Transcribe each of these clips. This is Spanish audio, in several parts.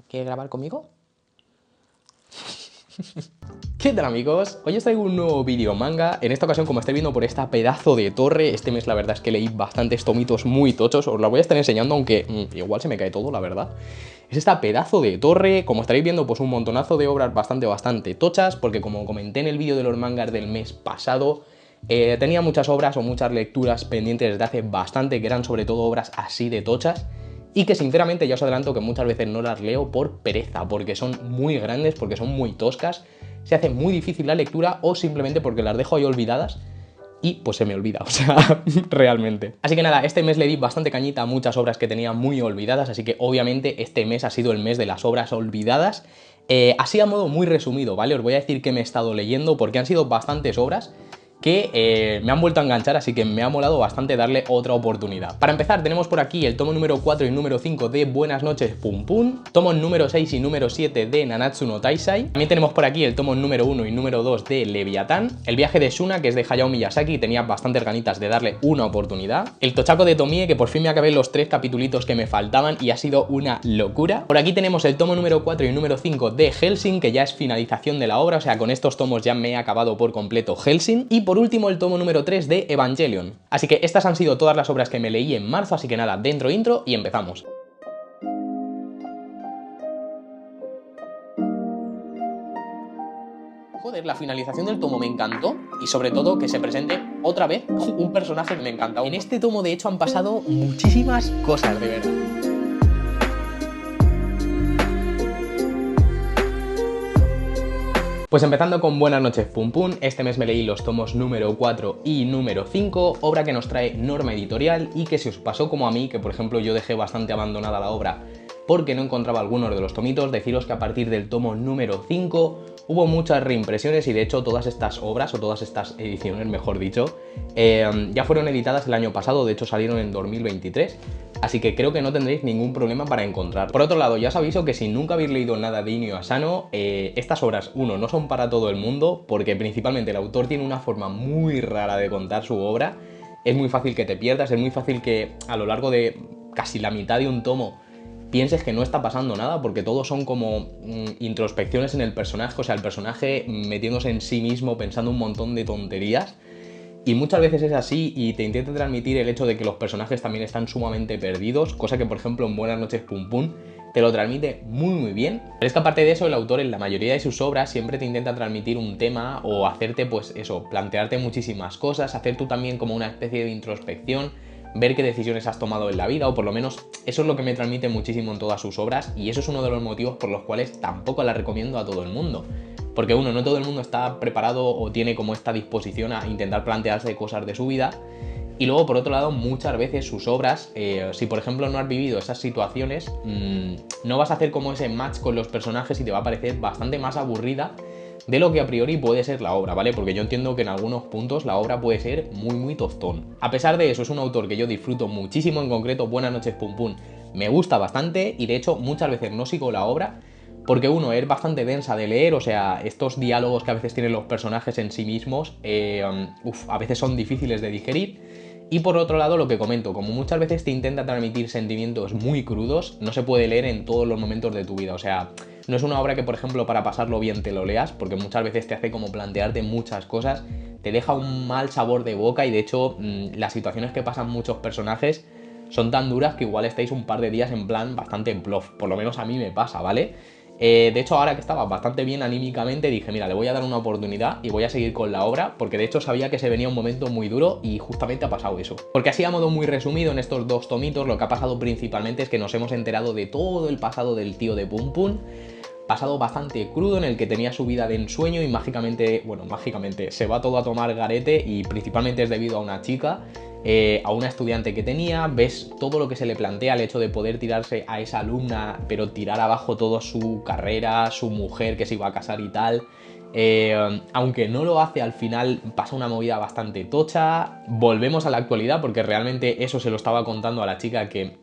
¿Quieres grabar conmigo? ¿Qué tal, amigos? Hoy os traigo un nuevo vídeo manga. En esta ocasión, como estáis viendo por esta pedazo de torre, este mes la verdad es que leí bastantes tomitos muy tochos. Os la voy a estar enseñando, aunque igual se me cae todo, la verdad. Es esta pedazo de torre, como estaréis viendo, pues un montonazo de obras bastante tochas, porque como comenté en el vídeo de los mangas del mes pasado, tenía muchas obras o muchas lecturas pendientes desde hace bastante, que eran sobre todo obras así de tochas, y que sinceramente ya os adelanto que muchas veces no las leo por pereza, porque son muy grandes, porque son muy toscas, se hace muy difícil la lectura o simplemente porque las dejo ahí olvidadas y pues se me olvida, o sea, realmente. Así que nada, este mes le di bastante cañita a muchas obras que tenía muy olvidadas, así que obviamente este mes ha sido el mes de las obras olvidadas. Así a modo muy resumido, ¿vale? Os voy a decir que me he estado leyendo porque han sido bastantes obras que me han vuelto a enganchar, así que me ha molado bastante darle otra oportunidad. Para empezar, tenemos por aquí el tomo número 4 y número 5 de Buenas noches, Pum Pum, tomos número 6 y número 7 de Nanatsu no Taizai, también tenemos por aquí el tomo número 1 y número 2 de Leviatán, el viaje de Shuna, que es de Hayao Miyazaki, tenía bastantes ganitas de darle una oportunidad, el Tochako de Tomie, que por fin me acabé los 3 capitulitos que me faltaban y ha sido una locura. Por aquí tenemos el tomo número 4 y número 5 de Hellsing, que ya es finalización de la obra, o sea, con estos tomos ya me he acabado por completo Hellsing, y por último el tomo número 3 de Evangelion. Así que estas han sido todas las obras que me leí en marzo, así que nada, dentro intro y empezamos. Joder, la finalización del tomo me encantó y sobre todo que se presente otra vez un personaje que me encantaba. En este tomo de hecho han pasado muchísimas cosas, de verdad. Pues empezando con Buenas noches, Pum Pum, este mes me leí los tomos número 4 y número 5, obra que nos trae Norma Editorial y que si os pasó como a mí, que por ejemplo yo dejé bastante abandonada la obra porque no encontraba algunos de los tomitos, deciros que a partir del tomo número 5 hubo muchas reimpresiones y de hecho todas estas obras, o todas estas ediciones mejor dicho, ya fueron editadas el año pasado, de hecho salieron en 2023. Así que creo que no tendréis ningún problema para encontrar. Por otro lado, ya os aviso que si nunca habéis leído nada de Inio Asano, estas obras, uno, no son para todo el mundo, porque principalmente el autor tiene una forma muy rara de contar su obra. Es muy fácil que te pierdas, es muy fácil que a lo largo de casi la mitad de un tomo pienses que no está pasando nada, porque todos son como introspecciones en el personaje, o sea, el personaje metiéndose en sí mismo, pensando un montón de tonterías. Y muchas veces es así y te intenta transmitir el hecho de que los personajes también están sumamente perdidos, cosa que por ejemplo en Buenas noches, Pum Pum te lo transmite muy bien. Pero es que aparte de eso, el autor en la mayoría de sus obras siempre te intenta transmitir un tema o hacerte pues eso, plantearte muchísimas cosas, hacer tú también como una especie de introspección, ver qué decisiones has tomado en la vida, o por lo menos eso es lo que me transmite muchísimo en todas sus obras y eso es uno de los motivos por los cuales tampoco la recomiendo a todo el mundo. Porque uno, no todo el mundo está preparado o tiene como esta disposición a intentar plantearse cosas de su vida. Y luego, por otro lado, muchas veces sus obras, si por ejemplo no has vivido esas situaciones, no vas a hacer como ese match con los personajes y te va a parecer bastante más aburrida de lo que a priori puede ser la obra, ¿vale? Porque yo entiendo que en algunos puntos la obra puede ser muy tostón. A pesar de eso, es un autor que yo disfruto muchísimo, en concreto Buenas noches, Pum Pum me gusta bastante y de hecho muchas veces no sigo la obra porque uno, es bastante densa de leer, o sea, estos diálogos que a veces tienen los personajes en sí mismos, a veces son difíciles de digerir. Y por otro lado, lo que comento, como muchas veces te intenta transmitir sentimientos muy crudos, no se puede leer en todos los momentos de tu vida, o sea, no es una obra que, por ejemplo, para pasarlo bien te lo leas, porque muchas veces te hace como plantearte muchas cosas, te deja un mal sabor de boca y de hecho las situaciones que pasan muchos personajes son tan duras que igual estáis un par de días en plan bastante en plof, por lo menos a mí me pasa, ¿vale? De hecho, ahora que estaba bastante bien anímicamente, dije, mira, le voy a dar una oportunidad y voy a seguir con la obra, porque de hecho sabía que se venía un momento muy duro y justamente ha pasado eso. Porque así a modo muy resumido, en estos dos tomitos, lo que ha pasado principalmente es que nos hemos enterado de todo el pasado del tío de Pum Pum, pasado bastante crudo en el que tenía su vida de ensueño y mágicamente, bueno, mágicamente se va todo a tomar garete y principalmente es debido a una chica, a una estudiante que tenía. Ves todo lo que se le plantea, el hecho de poder tirarse a esa alumna, pero tirar abajo toda su carrera, su mujer que se iba a casar y tal. Aunque no lo hace, al final pasa una movida bastante tocha. Volvemos a la actualidad porque realmente eso se lo estaba contando a la chica que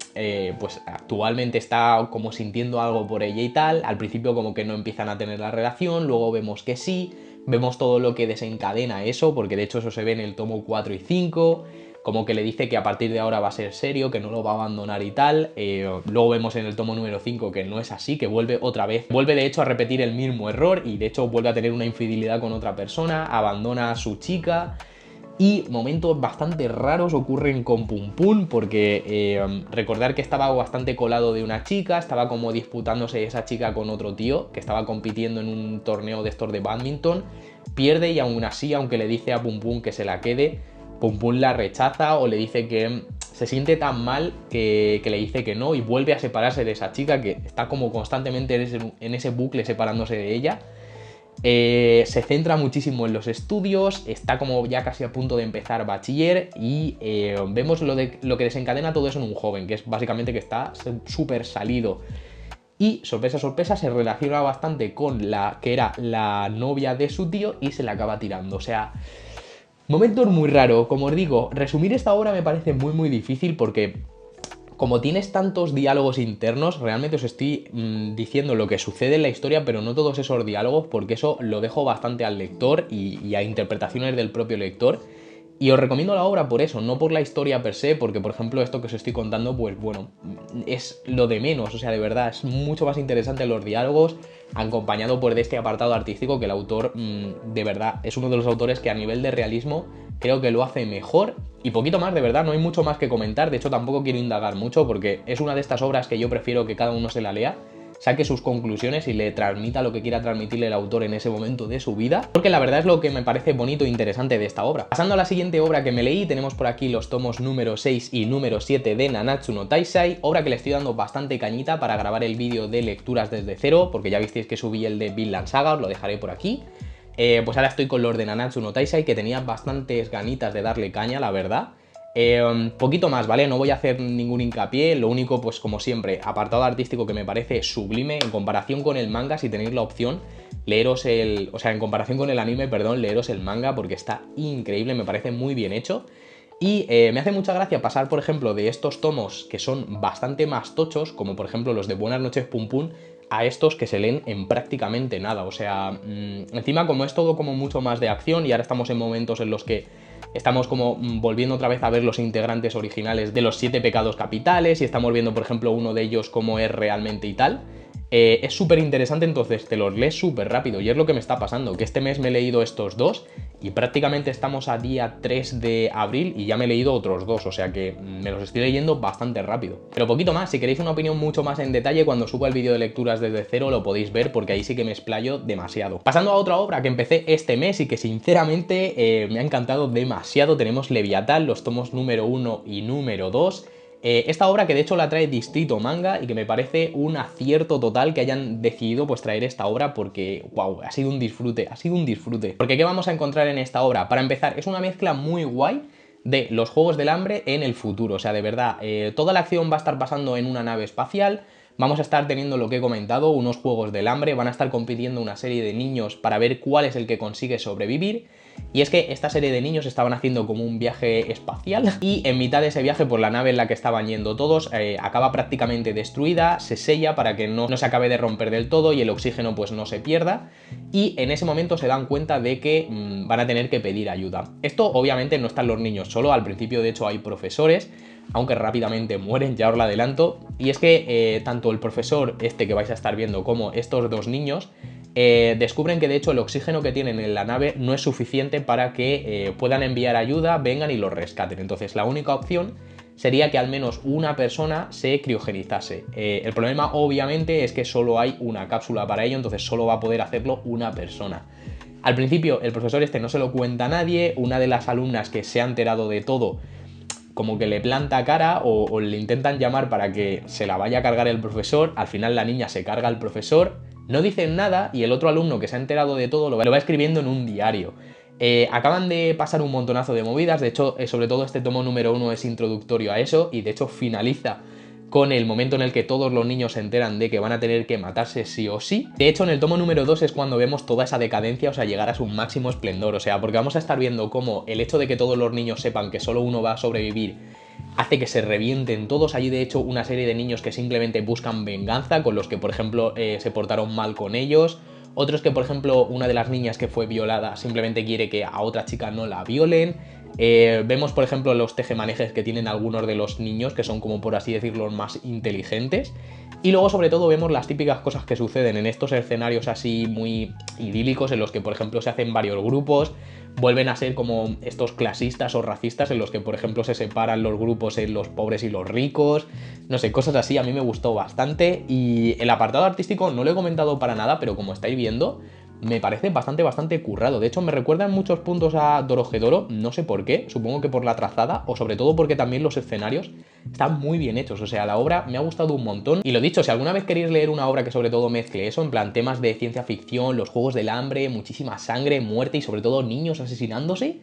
pues actualmente está como sintiendo algo por ella y tal. Al principio como que no empiezan a tener la relación, luego vemos que sí, vemos todo lo que desencadena eso, porque de hecho eso se ve en el tomo 4 y 5. como que le dice que a partir de ahora va a ser serio, que no lo va a abandonar y tal. Luego vemos en el tomo número 5 que no es así, que vuelve otra vez, vuelve de hecho a repetir el mismo error y de hecho vuelve a tener una infidelidad con otra persona, abandona a su chica. Y momentos bastante raros ocurren con Pum Pum, porque recordar que estaba bastante colado de una chica, estaba como disputándose esa chica con otro tío, que estaba compitiendo en un torneo de estos de bádminton, pierde y aún así, aunque le dice a Pum Pum que se la quede, Pum Pum la rechaza o le dice que se siente tan mal que le dice que no y vuelve a separarse de esa chica, que está como constantemente en ese bucle separándose de ella. Se centra muchísimo en los estudios, está como ya casi a punto de empezar bachiller y vemos lo que desencadena todo eso en un joven, que es básicamente que está súper salido. Y, sorpresa, sorpresa, se relaciona bastante con la que era la novia de su tío y se la acaba tirando. O sea, momentos muy raros. Como os digo, resumir esta obra me parece muy difícil porque como tienes tantos diálogos internos, realmente os estoy diciendo lo que sucede en la historia, pero no todos esos diálogos, porque eso lo dejo bastante al lector y a interpretaciones del propio lector. Y os recomiendo la obra por eso, no por la historia per se, porque por ejemplo esto que os estoy contando, pues bueno, es lo de menos, o sea, de verdad, es mucho más interesante los diálogos, acompañado por de este apartado artístico que el autor, de verdad, es uno de los autores que a nivel de realismo creo que lo hace mejor y poquito más, de verdad, no hay mucho más que comentar, de hecho tampoco quiero indagar mucho porque es una de estas obras que yo prefiero que cada uno se la lea, saque sus conclusiones y le transmita lo que quiera transmitirle el autor en ese momento de su vida, porque la verdad es lo que me parece bonito e interesante de esta obra. Pasando a la siguiente obra que me leí, tenemos por aquí los tomos número 6 y número 7 de Nanatsu no Taizai, obra que le estoy dando bastante cañita para grabar el vídeo de lecturas desde cero, porque ya visteis que subí el de Vinland Saga, os lo dejaré por aquí. Pues ahora estoy con los de Nanatsu no Taizai, que tenía bastantes ganitas de darle caña, la verdad. Poquito más, ¿vale? No voy a hacer ningún hincapié, lo único, pues como siempre, apartado artístico que me parece sublime en comparación con el manga, si tenéis la opción, leeros el... O sea, en comparación con el anime, perdón, leeros el manga porque está increíble, me parece muy bien hecho. Y me hace mucha gracia pasar, por ejemplo, de estos tomos que son bastante más tochos, como por ejemplo los de Buenas noches Pum Pum, a estos que se leen en prácticamente nada. O sea, encima como es todo como mucho más de acción y ahora estamos en momentos en los que estamos como volviendo otra vez a ver los integrantes originales de los 7 pecados capitales y estamos viendo, por ejemplo, uno de ellos cómo es realmente y tal. Es súper interesante, entonces te los lees súper rápido y es lo que me está pasando, que este mes me he leído estos dos y prácticamente estamos a día 3 de abril y ya me he leído otros dos, o sea que me los estoy leyendo bastante rápido. Pero poquito más, si queréis una opinión mucho más en detalle, cuando suba el vídeo de lecturas desde cero lo podéis ver porque ahí sí que me explayo demasiado. Pasando a otra obra que empecé este mes y que sinceramente me ha encantado demasiado, tenemos Leviatán, los tomos número 1 y número 2. Esta obra que de hecho la trae Distrito Manga y que me parece un acierto total que hayan decidido pues traer esta obra porque, wow, ha sido un disfrute, ha sido un disfrute. Porque ¿qué vamos a encontrar en esta obra? Para empezar, es una mezcla muy guay de los Juegos del Hambre en el futuro, o sea, de verdad, toda la acción va a estar pasando en una nave espacial. Vamos a estar teniendo lo que he comentado, unos Juegos del Hambre, van a estar compitiendo una serie de niños para ver cuál es el que consigue sobrevivir. Y es que esta serie de niños estaban haciendo como un viaje espacial y en mitad de ese viaje, por la nave en la que estaban yendo todos, acaba prácticamente destruida, se sella para que no se acabe de romper del todo y el oxígeno pues no se pierda. Y en ese momento se dan cuenta de que van a tener que pedir ayuda. Esto obviamente no están los niños solo, al principio de hecho hay profesores, aunque rápidamente mueren, ya os lo adelanto. Y es que tanto el profesor este que vais a estar viendo como estos dos niños descubren que de hecho el oxígeno que tienen en la nave no es suficiente para que puedan enviar ayuda, vengan y los rescaten. Entonces la única opción sería que al menos una persona se criogenizase. El problema obviamente es que solo hay una cápsula para ello, entonces solo va a poder hacerlo una persona. Al principio el profesor este no se lo cuenta a nadie, una de las alumnas que se ha enterado de todo como que le planta cara o le intentan llamar para que se la vaya a cargar el profesor, al final la niña se carga al profesor, no dicen nada y el otro alumno que se ha enterado de todo lo va escribiendo en un diario. Acaban de pasar un montonazo de movidas, de hecho, sobre todo este tomo número 1 es introductorio a eso y de hecho finaliza con el momento en el que todos los niños se enteran de que van a tener que matarse sí o sí. De hecho, en el tomo número 2 es cuando vemos toda esa decadencia, o sea, llegar a su máximo esplendor, o sea, porque vamos a estar viendo cómo el hecho de que todos los niños sepan que solo uno va a sobrevivir hace que se revienten todos. Hay de hecho una serie de niños que simplemente buscan venganza, con los que por ejemplo se portaron mal con ellos. Otros que por ejemplo una de las niñas que fue violada simplemente quiere que a otra chica no la violen. Vemos, por ejemplo, los tejemanejes que tienen algunos de los niños, que son como por así decirlo los más inteligentes. Y luego sobre todo vemos las típicas cosas que suceden en estos escenarios así muy idílicos en los que por ejemplo se hacen varios grupos, vuelven a ser como estos clasistas o racistas en los que por ejemplo se separan los grupos en los pobres y los ricos, no sé, cosas así. A mí me gustó bastante y el apartado artístico no lo he comentado para nada, pero como estáis viendo me parece bastante currado. De hecho, me recuerda en muchos puntos a Dorohedoro, no sé por qué, supongo que por la trazada, o sobre todo porque también los escenarios están muy bien hechos. O sea, la obra me ha gustado un montón. Y lo dicho, si alguna vez queréis leer una obra que sobre todo mezcle eso, en plan temas de ciencia ficción, los juegos del hambre, muchísima sangre, muerte y sobre todo niños asesinándose,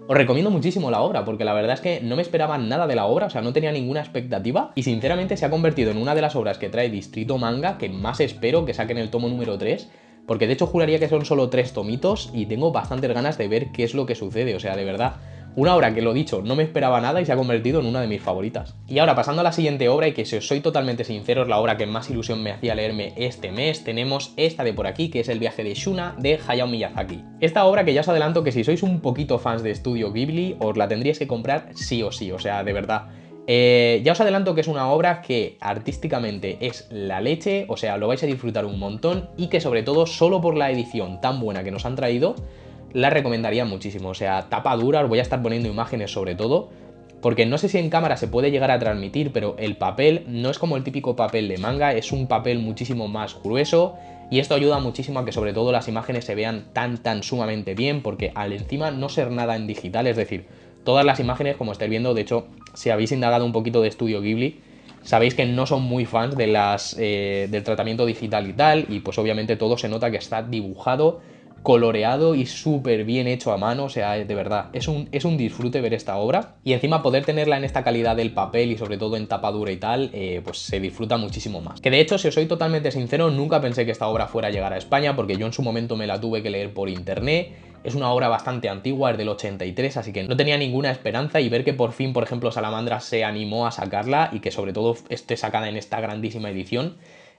os recomiendo muchísimo la obra, porque la verdad es que no me esperaba nada de la obra, o sea, no tenía ninguna expectativa y sinceramente se ha convertido en una de las obras que trae Distrito Manga que más espero que saquen el tomo número 3. Porque de hecho juraría que son solo 3 tomitos y tengo bastantes ganas de ver qué es lo que sucede. O sea, de verdad, una obra que, lo dicho, no me esperaba nada y se ha convertido en una de mis favoritas. Y ahora, pasando a la siguiente obra, y que si os soy totalmente sincero, es la obra que más ilusión me hacía leerme este mes, tenemos esta de por aquí, que es El viaje de Shuna, de Hayao Miyazaki. Esta obra que ya os adelanto que si sois un poquito fans de Estudio Ghibli, os la tendríais que comprar sí o sí, o sea, de verdad. Ya os adelanto que es una obra que artísticamente es la leche, o sea, lo vais a disfrutar un montón y que sobre todo solo por la edición tan buena que nos han traído, la recomendaría muchísimo. O sea, tapa dura, os voy a estar poniendo imágenes sobre todo, porque no sé si en cámara se puede llegar a transmitir, pero el papel no es como el típico papel de manga, es un papel muchísimo más grueso y esto ayuda muchísimo a que sobre todo las imágenes se vean tan sumamente bien, porque al encima no ser nada en digital, es decir, todas las imágenes, como estáis viendo, de hecho, si habéis indagado un poquito de Estudio Ghibli, sabéis que no son muy fans de del tratamiento digital y tal, y pues obviamente todo se nota que está dibujado, coloreado y súper bien hecho a mano. O sea, de verdad, es un disfrute ver esta obra, y encima poder tenerla en esta calidad del papel y sobre todo en tapadura y tal, pues se disfruta muchísimo más. Que de hecho, si os soy totalmente sincero, nunca pensé que esta obra fuera a llegar a España, porque yo en su momento me la tuve que leer por internet. Es una obra bastante antigua, es del 83, así que no tenía ninguna esperanza, y ver que por fin, por ejemplo, Salamandra se animó a sacarla y que sobre todo esté sacada en esta grandísima edición,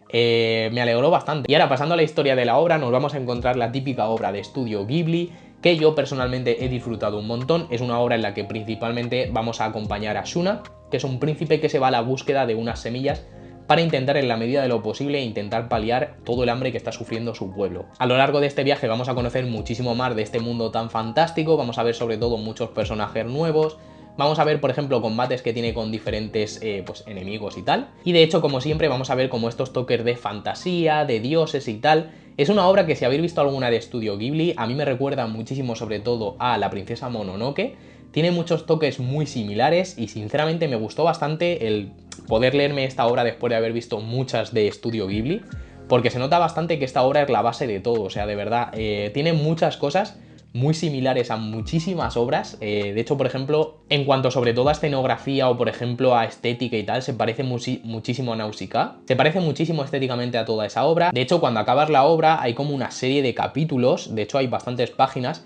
me alegró bastante. Y ahora, pasando a la historia de la obra, nos vamos a encontrar la típica obra de Estudio Ghibli, que yo personalmente he disfrutado un montón. Es una obra en la que principalmente vamos a acompañar a Shuna, que es un príncipe que se va a la búsqueda de unas semillas para intentar en la medida de lo posible intentar paliar todo el hambre que está sufriendo su pueblo. A lo largo de este viaje vamos a conocer muchísimo más de este mundo tan fantástico, vamos a ver sobre todo muchos personajes nuevos, vamos a ver por ejemplo combates que tiene con diferentes pues, enemigos y tal, y de hecho como siempre vamos a ver como estos toques de fantasía, de dioses y tal. Es una obra que si habéis visto alguna de Estudio Ghibli, a mí me recuerda muchísimo sobre todo a La princesa Mononoke. Tiene muchos toques muy similares y sinceramente me gustó bastante el poder leerme esta obra después de haber visto muchas de Estudio Ghibli, porque se nota bastante que esta obra es la base de todo. O sea, de verdad, tiene muchas cosas muy similares a muchísimas obras. De hecho, por ejemplo, en cuanto sobre todo a escenografía o por ejemplo a estética y tal, se parece muchísimo a Nausicaa. Se parece muchísimo estéticamente a toda esa obra. De hecho, cuando acabas la obra hay como una serie de capítulos, de hecho hay bastantes páginas,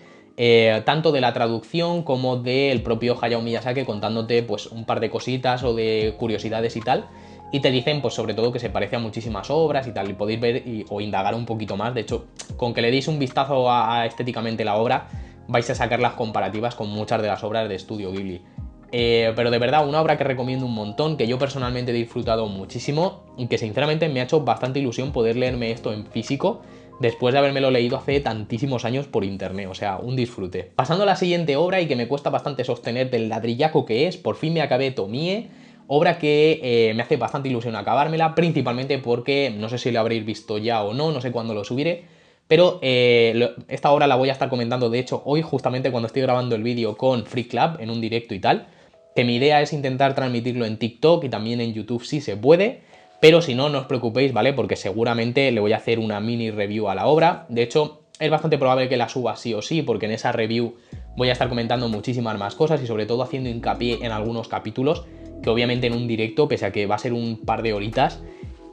tanto de la traducción como del propio Hayao Miyazaki contándote pues un par de cositas o de curiosidades y tal, y te dicen pues sobre todo que se parece a muchísimas obras y tal, y podéis ver o indagar un poquito más. De hecho, con que le deis un vistazo a estéticamente la obra, vais a sacar las comparativas con muchas de las obras de Estudio Ghibli. Pero de verdad, una obra que recomiendo un montón, que yo personalmente he disfrutado muchísimo y que sinceramente me ha hecho bastante ilusión poder leerme esto en físico después de habérmelo leído hace tantísimos años por internet. O sea, un disfrute. Pasando a la siguiente obra, y que me cuesta bastante sostener del ladrillaco que es, por fin me acabé Tomie, obra que me hace bastante ilusión acabármela, principalmente porque no sé si lo habréis visto ya o no sé cuándo lo subiré, pero esta obra la voy a estar comentando de hecho hoy, justamente cuando estoy grabando el vídeo con Free Club en un directo y tal, que mi idea es intentar transmitirlo en TikTok y también en YouTube si se puede. Pero si no, no os preocupéis, ¿vale? Porque seguramente le voy a hacer una mini review a la obra. De hecho, es bastante probable que la suba sí o sí, porque en esa review voy a estar comentando muchísimas más cosas y sobre todo haciendo hincapié en algunos capítulos que obviamente en un directo, pese a que va a ser un par de horitas,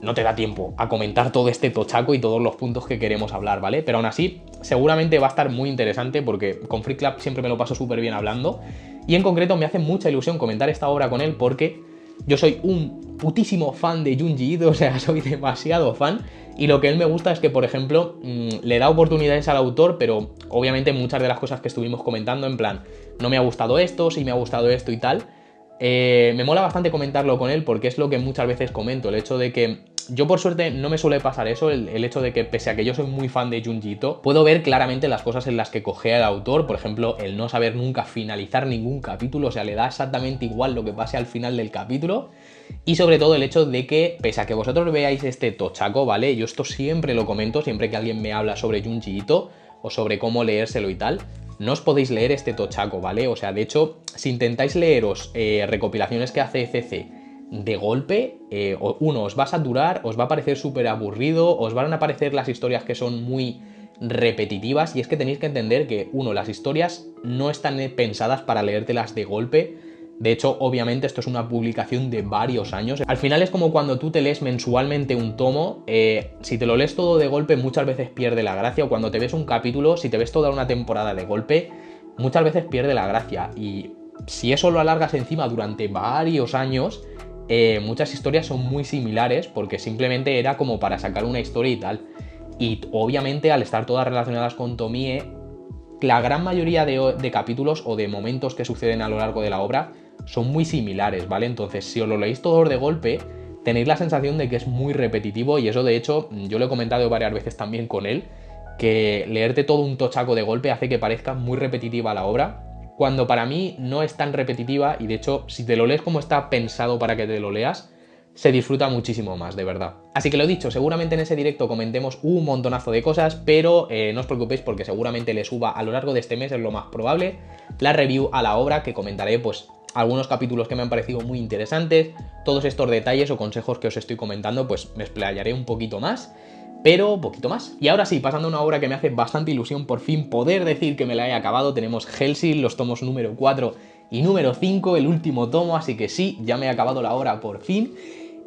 no te da tiempo a comentar todo este tochaco y todos los puntos que queremos hablar, ¿vale? Pero aún así, seguramente va a estar muy interesante porque con Free Club siempre me lo paso súper bien hablando, y en concreto me hace mucha ilusión comentar esta obra con él porque Yo soy un putísimo fan de Junji Ito, o sea, soy demasiado fan. Y lo que él me gusta es que, por ejemplo, le da oportunidades al autor, pero obviamente muchas de las cosas que estuvimos comentando, en plan, no me ha gustado esto, sí me ha gustado esto y tal, me mola bastante comentarlo con él porque es lo que muchas veces comento, el hecho de que yo por suerte no me suele pasar eso, el hecho de que pese a que yo soy muy fan de Junji Ito, puedo ver claramente las cosas en las que cojea el autor, por ejemplo, el no saber nunca finalizar ningún capítulo, o sea, le da exactamente igual lo que pase al final del capítulo. Y sobre todo el hecho de que, pese a que vosotros veáis este tochaco, ¿vale? Yo esto siempre lo comento, siempre que alguien me habla sobre Junji Ito o sobre cómo leérselo y tal, no os podéis leer este tochaco, ¿vale? O sea, de hecho, si intentáis leeros recopilaciones que hace ECC de golpe, uno, os va a saturar, os va a parecer súper aburrido, os van a parecer las historias que son muy repetitivas, y es que tenéis que entender que, uno, las historias no están pensadas para leértelas de golpe. De hecho, obviamente esto es una publicación de varios años. Al final es como cuando tú te lees mensualmente un tomo, si te lo lees todo de golpe muchas veces pierde la gracia, o cuando te ves un capítulo, si te ves toda una temporada de golpe, muchas veces pierde la gracia. Y si eso lo alargas encima durante varios años, muchas historias son muy similares porque simplemente era como para sacar una historia y tal. Y obviamente al estar todas relacionadas con Tomie, la gran mayoría de capítulos o de momentos que suceden a lo largo de la obra son muy similares, ¿vale? Entonces, si os lo leéis todos de golpe, tenéis la sensación de que es muy repetitivo, y eso, de hecho, yo lo he comentado varias veces también con él, que leerte todo un tochaco de golpe hace que parezca muy repetitiva la obra, cuando para mí no es tan repetitiva, y de hecho, si te lo lees como está pensado para que te lo leas, se disfruta muchísimo más, de verdad. Así que lo dicho, seguramente en ese directo comentemos un montonazo de cosas, pero no os preocupéis porque seguramente le suba a lo largo de este mes, es lo más probable, la review a la obra, que comentaré pues algunos capítulos que me han parecido muy interesantes, todos estos detalles o consejos que os estoy comentando, pues me explayaré un poquito más, pero poquito más. Y ahora sí, pasando a una obra que me hace bastante ilusión por fin poder decir que me la he acabado, tenemos Hellsing, los tomos número 4 y número 5, el último tomo, así que sí, ya me he acabado la obra por fin.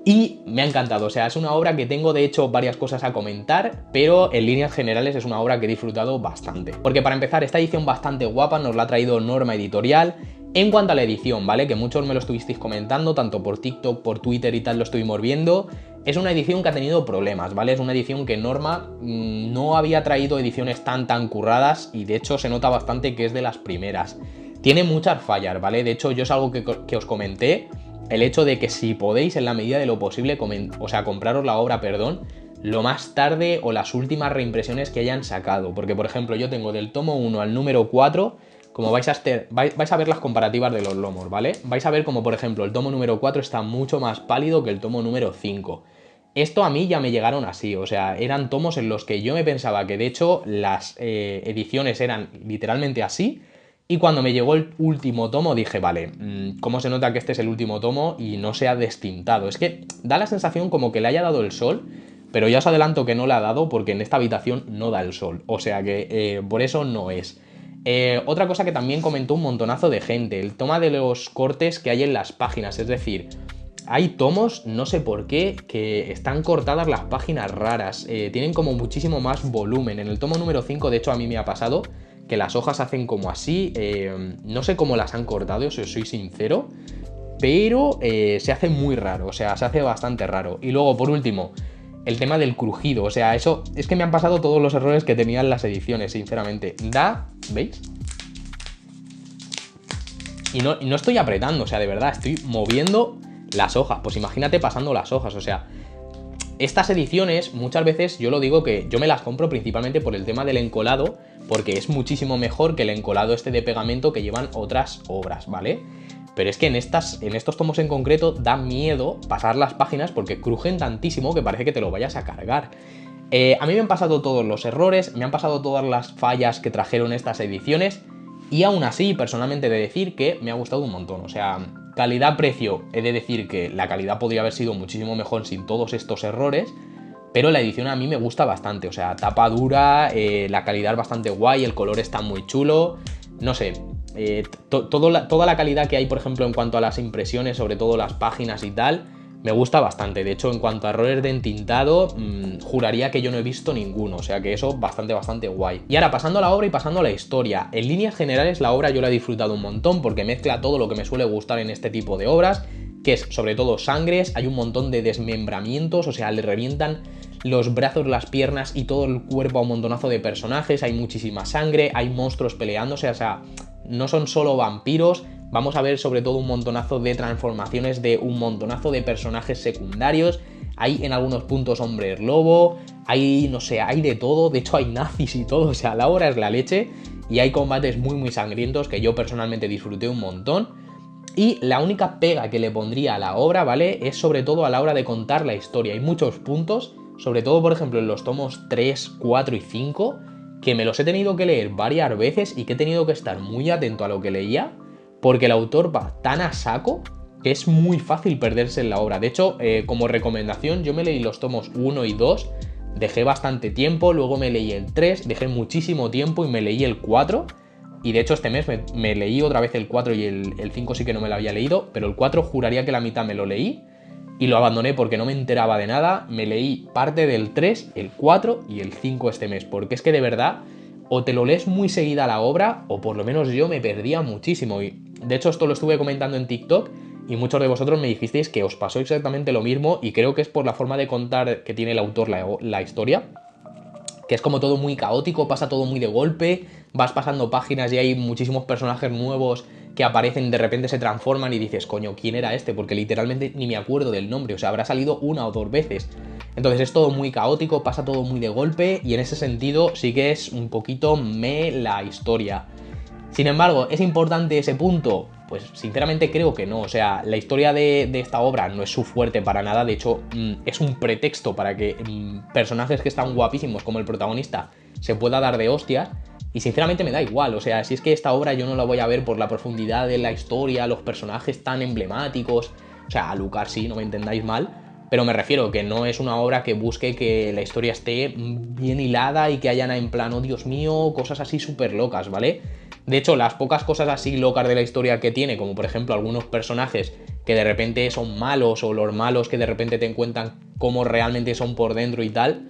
Y me ha encantado, o sea, es una obra que tengo de hecho varias cosas a comentar, pero en líneas generales es una obra que he disfrutado bastante. Porque para empezar, esta edición bastante guapa nos la ha traído Norma Editorial. En cuanto a la edición, ¿vale? Que muchos me lo estuvisteis comentando, tanto por TikTok, por Twitter y tal, lo estuvimos viendo. Es una edición que ha tenido problemas, ¿vale? Es una edición que Norma no había traído ediciones tan curradas, y de hecho se nota bastante que es de las primeras. Tiene muchas fallas, ¿vale? De hecho yo es algo que os comenté. El hecho de que si podéis, en la medida de lo posible, compraros la obra, lo más tarde o las últimas reimpresiones que hayan sacado. Porque, por ejemplo, yo tengo del tomo 1 al número 4, como vais a ver las comparativas de los lomos, ¿vale? Vais a ver como, por ejemplo, el tomo número 4 está mucho más pálido que el tomo número 5. Esto a mí ya me llegaron así, o sea, eran tomos en los que yo me pensaba que, de hecho, las ediciones eran literalmente así. Y cuando me llegó el último tomo dije, vale, ¿cómo se nota que este es el último tomo y no se ha destintado? Es que da la sensación como que le haya dado el sol, pero ya os adelanto que no le ha dado porque en esta habitación no da el sol. O sea que por eso no es. Otra cosa que también comentó un montonazo de gente, el tema de los cortes que hay en las páginas. Es decir, hay tomos, no sé por qué, que están cortadas las páginas raras. Tienen como muchísimo más volumen. En el tomo número 5, de hecho, a mí me ha pasado que las hojas hacen como así, no sé cómo las han cortado, si os soy sincero, pero se hace muy raro, o sea, se hace bastante raro. Y luego, por último, el tema del crujido, o sea, eso es que me han pasado todos los errores que tenían las ediciones, sinceramente. ¿Veis? Y no estoy apretando, o sea, de verdad, estoy moviendo las hojas, pues imagínate pasando las hojas, o sea. Estas ediciones, muchas veces yo lo digo que yo me las compro principalmente por el tema del encolado, porque es muchísimo mejor que el encolado este de pegamento que llevan otras obras, ¿vale? Pero es que en estos tomos en concreto da miedo pasar las páginas porque crujen tantísimo que parece que te lo vayas a cargar. A mí me han pasado todos los errores, me han pasado todas las fallas que trajeron estas ediciones, y aún así, personalmente, he de decir que me ha gustado un montón. O sea, calidad-precio, he de decir que la calidad podría haber sido muchísimo mejor sin todos estos errores, pero la edición a mí me gusta bastante. O sea, tapa dura, la calidad es bastante guay, el color está muy chulo, no sé. Toda la calidad que hay, por ejemplo, en cuanto a las impresiones, sobre todo las páginas y tal, me gusta bastante. De hecho, en cuanto a errores de entintado, juraría que yo no he visto ninguno. O sea que eso, bastante guay. Y ahora, pasando a la obra y pasando a la historia. En líneas generales, la obra yo la he disfrutado un montón porque mezcla todo lo que me suele gustar en este tipo de obras, que es sobre todo sangres, hay un montón de desmembramientos, o sea, le revientan los brazos, las piernas y todo el cuerpo a un montonazo de personajes, hay muchísima sangre, hay monstruos peleándose, o sea, no son solo vampiros, vamos a ver sobre todo un montonazo de transformaciones de un montonazo de personajes secundarios, hay en algunos puntos hombres lobo, hay, no sé, hay de todo, de hecho hay nazis y todo, o sea, la obra es la leche y hay combates muy sangrientos que yo personalmente disfruté un montón. Y la única pega que le pondría a la obra, ¿vale? Es sobre todo a la hora de contar la historia. Hay muchos puntos, sobre todo, por ejemplo, en los tomos 3, 4 y 5, que me los he tenido que leer varias veces y que he tenido que estar muy atento a lo que leía, porque el autor va tan a saco que es muy fácil perderse en la obra. De hecho, como recomendación, yo me leí los tomos 1 y 2, dejé bastante tiempo, luego me leí el 3, dejé muchísimo tiempo y me leí el 4. Y de hecho este mes me leí otra vez el 4 y el 5 sí que no me lo había leído, pero el 4 juraría que la mitad me lo leí y lo abandoné porque no me enteraba de nada. Me leí parte del 3, el 4 y el 5 este mes, porque es que de verdad o te lo lees muy seguida la obra o por lo menos yo me perdía muchísimo. Y de hecho esto lo estuve comentando en TikTok y muchos de vosotros me dijisteis que os pasó exactamente lo mismo y creo que es por la forma de contar que tiene el autor la historia, que es como todo muy caótico, pasa todo muy de golpe, vas pasando páginas y hay muchísimos personajes nuevos que aparecen, de repente se transforman y dices, coño, ¿quién era este? Porque literalmente ni me acuerdo del nombre, o sea, habrá salido una o dos veces. Entonces es todo muy caótico, pasa todo muy de golpe y en ese sentido sí que es un poquito la historia. Sin embargo, ¿es importante ese punto? Pues sinceramente creo que no, o sea, la historia de esta obra no es su fuerte para nada, de hecho es un pretexto para que personajes que están guapísimos como el protagonista se pueda dar de hostias y sinceramente me da igual, o sea, si es que esta obra yo no la voy a ver por la profundidad de la historia, los personajes tan emblemáticos, o sea, Alucard sí, no me entendáis mal, pero me refiero que no es una obra que busque que la historia esté bien hilada y que hayan en plan, oh Dios mío, cosas así súper locas, ¿vale? De hecho, las pocas cosas así locas de la historia que tiene, como por ejemplo algunos personajes que de repente son malos o los malos que de repente te encuentran cómo realmente son por dentro y tal,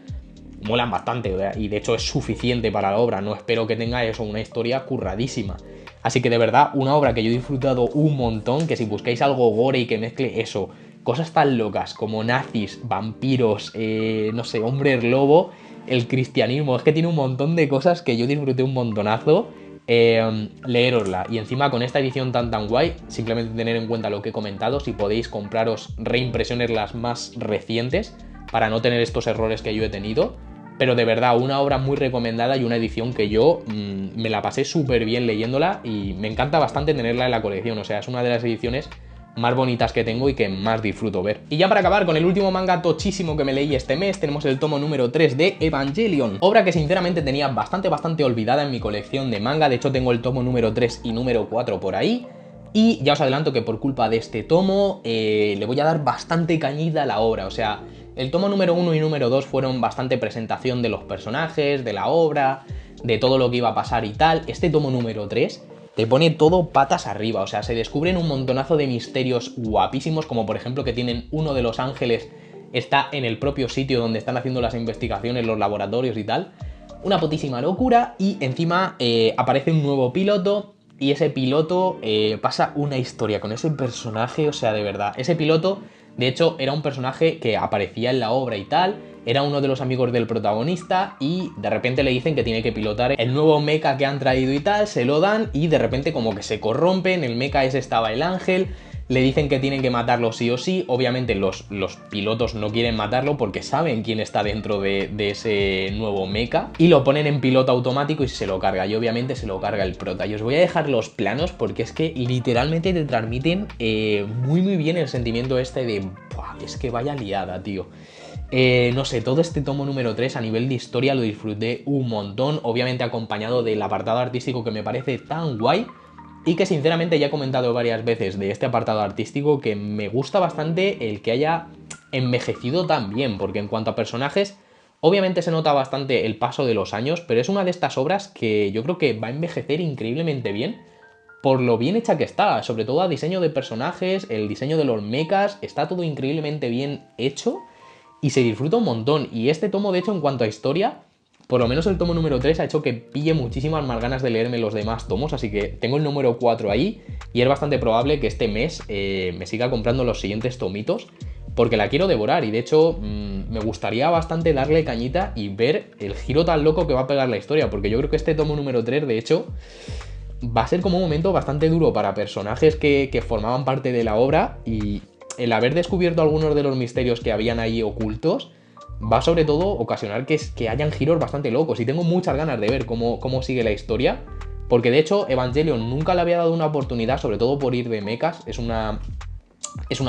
molan bastante, ¿verdad? Y de hecho es suficiente para la obra, no espero que tenga eso, una historia curradísima. Así que de verdad, una obra que yo he disfrutado un montón, que si buscáis algo gore y que mezcle eso, cosas tan locas como nazis, vampiros, no sé, hombres lobo, el cristianismo, es que tiene un montón de cosas que yo disfruté un montonazo. Leerosla y encima con esta edición tan guay, simplemente tener en cuenta lo que he comentado, si podéis compraros reimpresiones las más recientes para no tener estos errores que yo he tenido, pero de verdad una obra muy recomendada y una edición que yo me la pasé súper bien leyéndola y me encanta bastante tenerla en la colección, o sea, es una de las ediciones más bonitas que tengo y que más disfruto ver. Y ya para acabar con el último manga tochísimo que me leí este mes, tenemos el tomo número 3 de Evangelion, obra que sinceramente tenía bastante olvidada en mi colección de manga, de hecho tengo el tomo número 3 y número 4 por ahí, y ya os adelanto que por culpa de este tomo le voy a dar bastante cañita a la obra, o sea, el tomo número 1 y número 2 fueron bastante presentación de los personajes, de la obra, de todo lo que iba a pasar y tal. Este tomo número 3 te pone todo patas arriba, o sea, se descubren un montonazo de misterios guapísimos, como por ejemplo que tienen uno de los ángeles, está en el propio sitio donde están haciendo las investigaciones, los laboratorios y tal. Una putísima locura y encima aparece un nuevo piloto y ese piloto pasa una historia con ese personaje, o sea, de verdad, ese piloto de hecho era un personaje que aparecía en la obra y tal, era uno de los amigos del protagonista y de repente le dicen que tiene que pilotar el nuevo mecha que han traído y tal, se lo dan y de repente como que se corrompe, en el mecha ese estaba el ángel, le dicen que tienen que matarlo sí o sí, obviamente los pilotos no quieren matarlo porque saben quién está dentro de ese nuevo mecha y lo ponen en piloto automático y se lo carga y obviamente se lo carga el prota. Y os voy a dejar los planos porque es que literalmente te transmiten muy bien el sentimiento este de ¡buah! Es que vaya liada, tío. No sé, todo este tomo número 3 a nivel de historia lo disfruté un montón, obviamente acompañado del apartado artístico que me parece tan guay y que sinceramente ya he comentado varias veces de este apartado artístico que me gusta bastante el que haya envejecido tan bien, porque en cuanto a personajes, obviamente se nota bastante el paso de los años, pero es una de estas obras que yo creo que va a envejecer increíblemente bien por lo bien hecha que está, sobre todo a diseño de personajes, el diseño de los mechas, está todo increíblemente bien hecho y se disfruta un montón. Y este tomo, de hecho, en cuanto a historia, por lo menos el tomo número 3 ha hecho que pille muchísimas más ganas de leerme los demás tomos, así que tengo el número 4 ahí y es bastante probable que este mes me siga comprando los siguientes tomitos porque la quiero devorar y de hecho me gustaría bastante darle cañita y ver el giro tan loco que va a pegar la historia, porque yo creo que este tomo número 3 de hecho va a ser como un momento bastante duro para personajes que formaban parte de la obra y el haber descubierto algunos de los misterios que habían ahí ocultos va sobre todo a ocasionar que hayan giros bastante locos y tengo muchas ganas de ver cómo sigue la historia, porque de hecho Evangelion nunca le había dado una oportunidad, sobre todo por ir de mechas, es una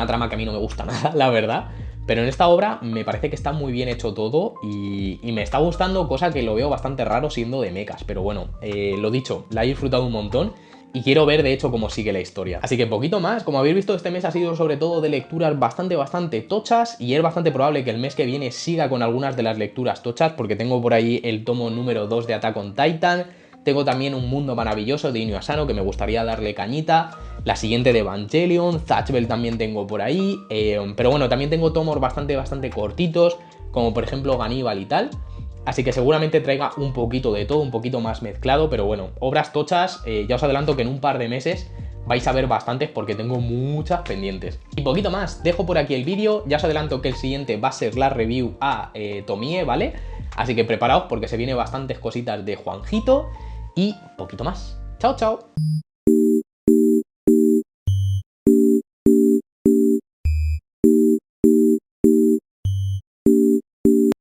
trama que a mí no me gusta nada, la verdad, pero en esta obra me parece que está muy bien hecho todo y me está gustando, cosa que lo veo bastante raro siendo de mechas, pero bueno, lo dicho, la he disfrutado un montón y quiero ver de hecho cómo sigue la historia. Así que poquito más, como habéis visto este mes ha sido sobre todo de lecturas bastante tochas y es bastante probable que el mes que viene siga con algunas de las lecturas tochas porque tengo por ahí el tomo número 2 de Attack on Titan, tengo también Un Mundo Maravilloso de Inio Asano que me gustaría darle cañita, la siguiente de Evangelion, Zatch Bell también tengo por ahí, pero bueno, también tengo tomos bastante cortitos, como por ejemplo Ganíbal y tal. Así que seguramente traiga un poquito de todo, un poquito más mezclado, pero bueno, obras tochas, ya os adelanto que en un par de meses vais a ver bastantes porque tengo muchas pendientes. Y poquito más, dejo por aquí el vídeo, ya os adelanto que el siguiente va a ser la review a Tomie, ¿vale? Así que preparaos porque se vienen bastantes cositas de Juanjito y poquito más. ¡Chao, chao!